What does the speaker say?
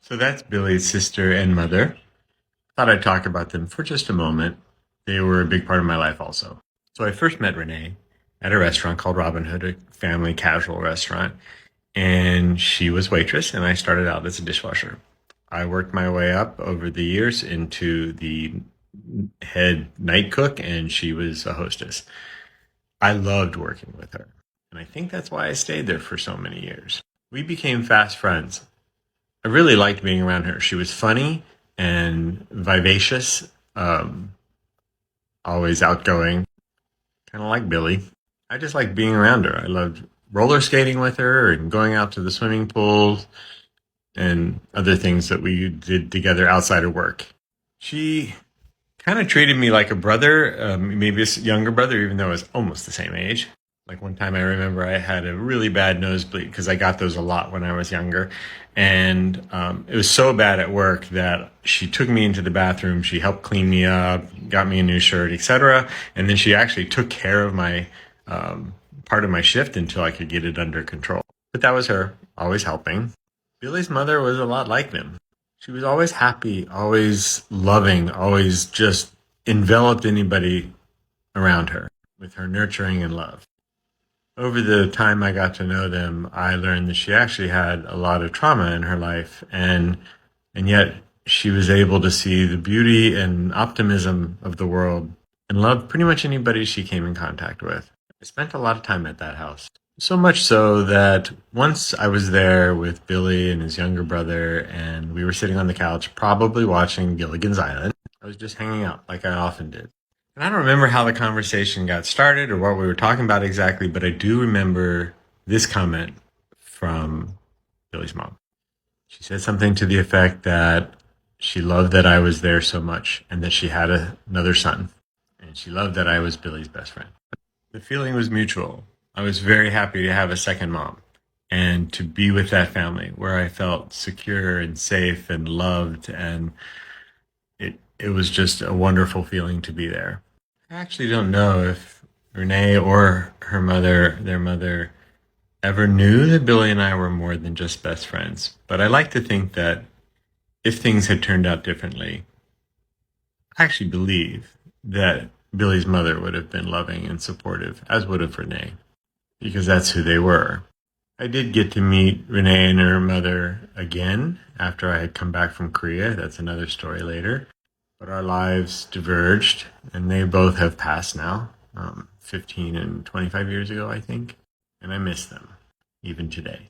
So that's Billy's sister and mother. Thought I'd talk about them for just a moment. They were a big part of my life also. So I first met Renee at a restaurant called Robin Hood, a family casual restaurant, and she was waitress, and I started out as a dishwasher. I worked my way up over the years into the head night cook, and she was a hostess. I loved working with her, and I think that's why I stayed there for so many years. We became fast friends. I really liked being around her. She was funny and vivacious, always outgoing, kind of like Billy. I just liked being around her. I loved roller skating with her and going out to the swimming pool and other things that we did together outside of work. She kind of treated me like a brother, maybe a younger brother, even though I was almost the same age. Like one time I remember I had a really bad nosebleed because I got those a lot when I was younger. And it was so bad at work that she took me into the bathroom. She helped clean me up, got me a new shirt, etc. And then she actually took care of my part of my shift until I could get it under control. But that was her, always helping. Billy's mother was a lot like them. She was always happy, always loving, always just enveloped anybody around her with her nurturing and love. Over the time I got to know them, I learned that she actually had a lot of trauma in her life, and yet she was able to see the beauty and optimism of the world and love pretty much anybody she came in contact with. I spent a lot of time at that house. So much so that once I was there with Billy and his younger brother, and we were sitting on the couch, probably watching Gilligan's Island. I was just hanging out like I often did. And I don't remember how the conversation got started or what we were talking about exactly, but I do remember this comment from Billy's mom. She said something to the effect that she loved that I was there so much and that she had another son. And she loved that I was Billy's best friend. The feeling was mutual. I was very happy to have a second mom and to be with that family where I felt secure and safe and loved. And it was just a wonderful feeling to be there. I actually don't know if Renee or her mother, their mother, ever knew that Billy and I were more than just best friends. But I like to think that if things had turned out differently, I actually believe that Billy's mother would have been loving and supportive, as would have Renee, because that's who they were. I did get to meet Renee and her mother again after I had come back from Korea. That's another story later. But our lives diverged, and they both have passed now, 15 and 25 years ago, I think. And I miss them, even today.